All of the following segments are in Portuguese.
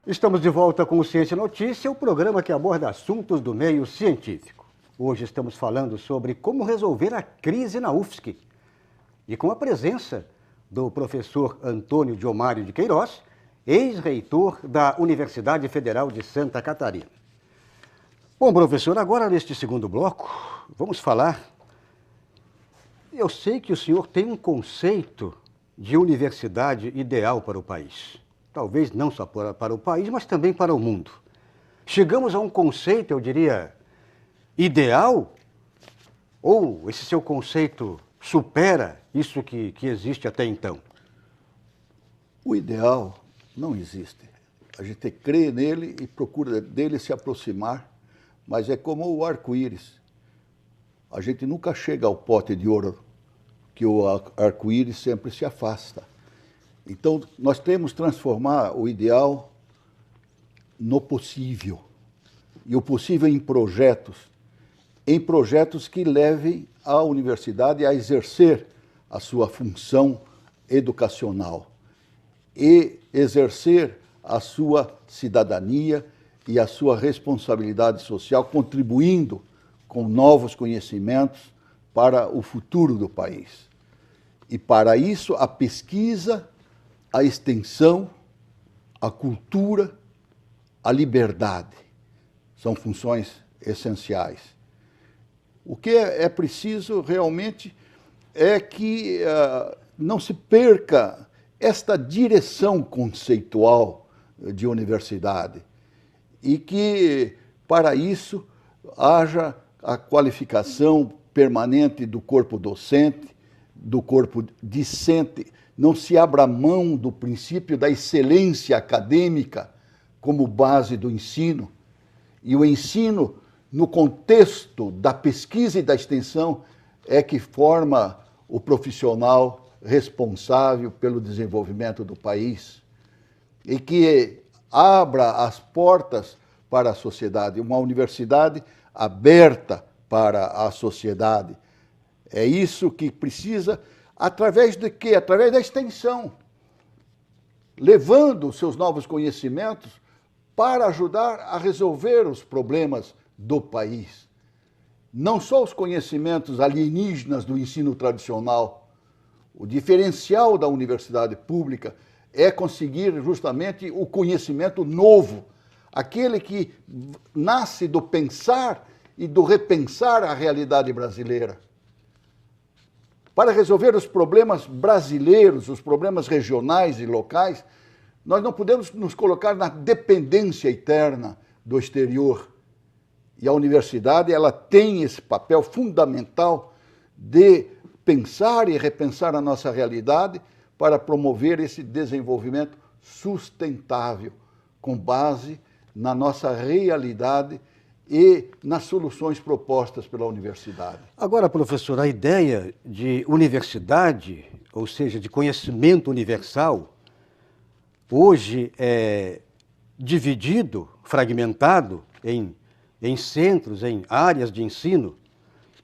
Estamos de volta com o Ciência Notícia, o programa que aborda assuntos do meio científico. Hoje estamos falando sobre como resolver a crise na UFSC e com a presença do professor Antônio Diomário de Queiroz, ex-reitor da Universidade Federal de Santa Catarina. Bom, professor, agora neste segundo bloco, vamos falar. Eu sei que o senhor tem um conceito de universidade ideal para o país. Talvez não só para o país, mas também para o mundo. Chegamos a um conceito, eu diria, ideal? Ou esse seu conceito supera isso que existe até então? O ideal não existe. A gente crê nele e procura dele se aproximar, mas é como o arco-íris. A gente nunca chega ao pote de ouro, que o arco-íris sempre se afasta. Então, nós temos que transformar o ideal no possível. E o possível em projetos que levem a universidade a exercer a sua função educacional e exercer a sua cidadania e a sua responsabilidade social, contribuindo com novos conhecimentos para o futuro do país. E para isso, a pesquisa, a extensão, a cultura, a liberdade são funções essenciais. O que é preciso realmente é que não se perca esta direção conceitual de universidade e que, para isso, haja a qualificação permanente do corpo docente, do corpo discente, não se abra mão do princípio da excelência acadêmica como base do ensino. E o ensino, no contexto da pesquisa e da extensão, é que forma o profissional responsável pelo desenvolvimento do país e que abra as portas para a sociedade, uma universidade aberta para a sociedade. É isso que precisa, através de quê? Através da extensão, levando os seus novos conhecimentos para ajudar a resolver os problemas do país. Não só os conhecimentos alienígenas do ensino tradicional. O diferencial da universidade pública é conseguir justamente o conhecimento novo, aquele que nasce do pensar e do repensar a realidade brasileira. Para resolver os problemas brasileiros, os problemas regionais e locais, nós não podemos nos colocar na dependência eterna do exterior. E a universidade, ela tem esse papel fundamental de pensar e repensar a nossa realidade para promover esse desenvolvimento sustentável, com base na nossa realidade e nas soluções propostas pela universidade. Agora, professor, a ideia de universidade, ou seja, de conhecimento universal, hoje é dividido, fragmentado em centros, em áreas de ensino.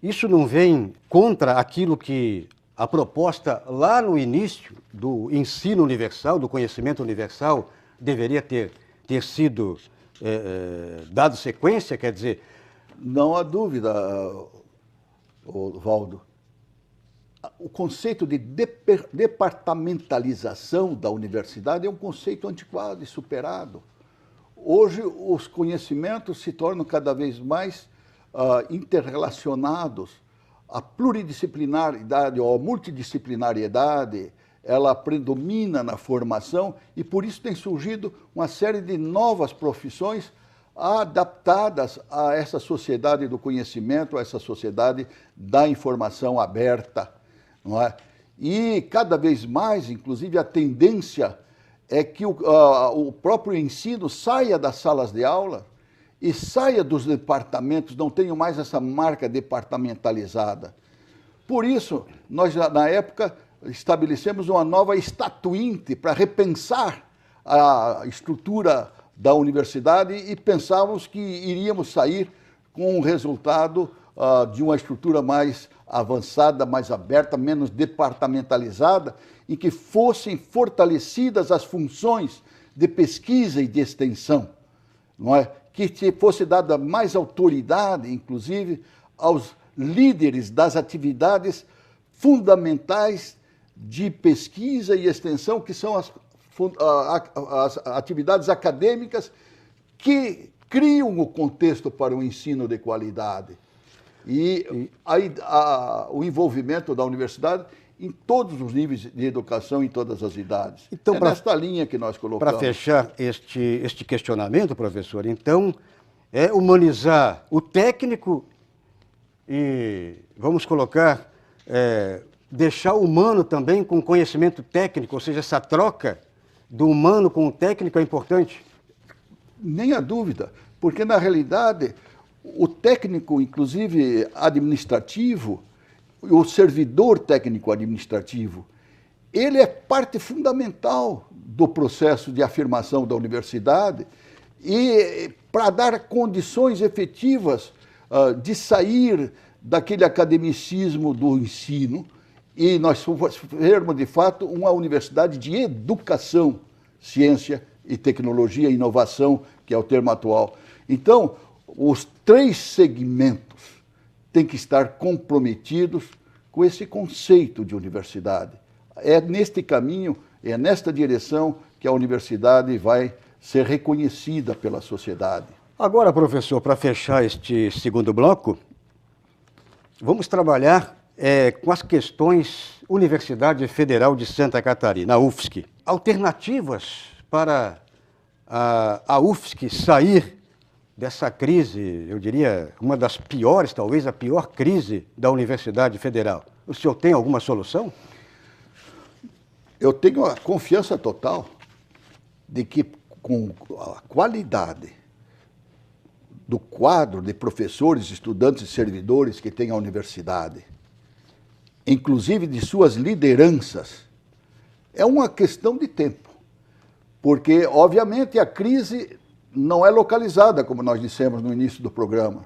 Isso não vem contra aquilo que a proposta lá no início do ensino universal, do conhecimento universal, deveria ter sido dado sequência, quer dizer? Não há dúvida, Valdo. O conceito de departamentalização da universidade é um conceito antiquado e superado. Hoje, os conhecimentos se tornam cada vez mais interrelacionados. A pluridisciplinaridade ou a multidisciplinariedade, ela predomina na formação e por isso tem surgido uma série de novas profissões adaptadas a essa sociedade do conhecimento, a essa sociedade da informação aberta, não é? E cada vez mais, inclusive, a tendência é que o próprio ensino saia das salas de aula e saia dos departamentos, não tenham mais essa marca departamentalizada. Por isso, nós, na época, estabelecemos uma nova estatuinte para repensar a estrutura da universidade e pensávamos que iríamos sair com um resultado de uma estrutura mais avançada, mais aberta, menos departamentalizada, em que fossem fortalecidas as funções de pesquisa e de extensão, não é? Que fosse dada mais autoridade, inclusive, aos líderes das atividades fundamentais de pesquisa e extensão, que são as atividades acadêmicas que criam o contexto para o ensino de qualidade. E aí, o envolvimento da universidade em todos os níveis de educação, em todas as idades. Então, nesta linha que nós colocamos. Para fechar este questionamento, professor, então, é humanizar o técnico e, vamos colocar, deixar o humano também com conhecimento técnico, ou seja, essa troca do humano com o técnico é importante? Nem há dúvida, porque, na realidade, o técnico, inclusive administrativo, o servidor técnico-administrativo, ele é parte fundamental do processo de afirmação da universidade e para dar condições efetivas de sair daquele academicismo do ensino e nós sermos, de fato, uma universidade de educação, ciência e tecnologia e inovação, que é o termo atual. Então, os 3 segmentos têm que estar comprometidos com esse conceito de universidade. É neste caminho, é nesta direção que a universidade vai ser reconhecida pela sociedade. Agora, professor, para fechar este segundo bloco, vamos trabalhar com as questões Universidade Federal de Santa Catarina, a UFSC. Alternativas para a UFSC sair dessa crise, eu diria, uma das piores, talvez a pior crise da Universidade Federal. O senhor tem alguma solução? Eu tenho a confiança total de que, com a qualidade do quadro de professores, estudantes e servidores que tem a universidade, inclusive de suas lideranças, é uma questão de tempo. Porque, obviamente, a crise não é localizada, como nós dissemos no início do programa.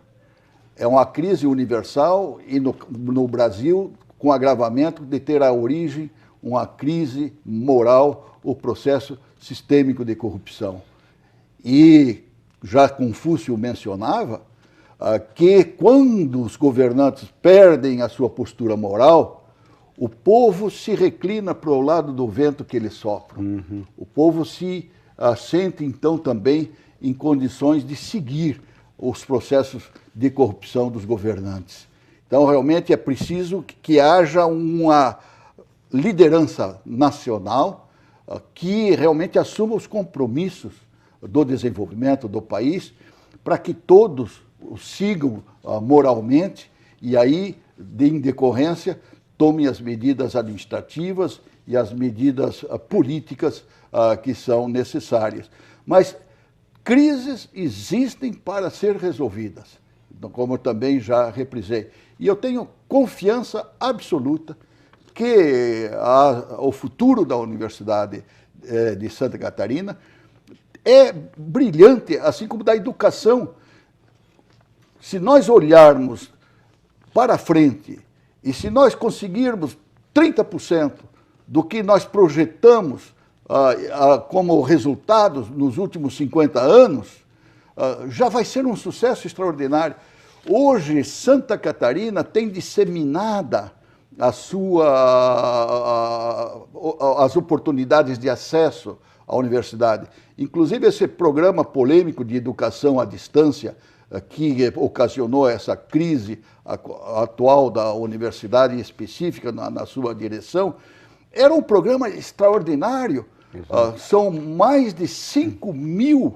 É uma crise universal e no Brasil, com agravamento de ter a origem uma crise moral, o processo sistêmico de corrupção. E já Confúcio mencionava que quando os governantes perdem a sua postura moral, o povo se reclina para o lado do vento que eles sopram. Uhum. O povo se sente, então, também em condições de seguir os processos de corrupção dos governantes. Então, realmente é preciso que haja uma liderança nacional que realmente assuma os compromissos do desenvolvimento do país para que todos o sigam moralmente e aí, em decorrência, tomem as medidas administrativas e as medidas políticas que são necessárias. Mas crises existem para ser resolvidas, como eu também já reprisei. E eu tenho confiança absoluta que o futuro da Universidade de Santa Catarina é brilhante, assim como da educação. Se nós olharmos para frente e se nós conseguirmos 30% do que nós projetamos como resultados nos últimos 50 anos, já vai ser um sucesso extraordinário. Hoje, Santa Catarina tem disseminada as oportunidades de acesso à universidade. Inclusive, esse programa polêmico de educação à distância, que ocasionou essa crise atual da universidade específica na sua direção, era um programa extraordinário. São mais de 5.000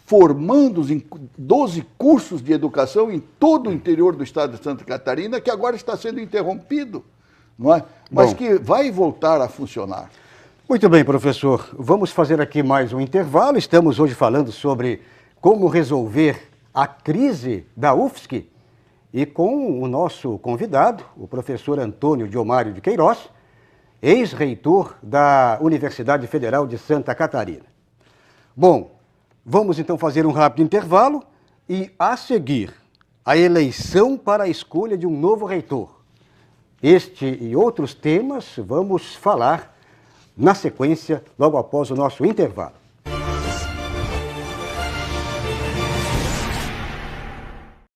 formandos em 12 cursos de educação em todo o interior do estado de Santa Catarina, que agora está sendo interrompido, não é? Mas que vai voltar a funcionar. Muito bem, professor. Vamos fazer aqui mais um intervalo. Estamos hoje falando sobre como resolver a crise da UFSC e com o nosso convidado, o professor Antônio Diomário de Queiroz, ex-reitor da Universidade Federal de Santa Catarina. Bom, vamos então fazer um rápido intervalo e, a seguir, a eleição para a escolha de um novo reitor. Este e outros temas vamos falar na sequência, logo após o nosso intervalo.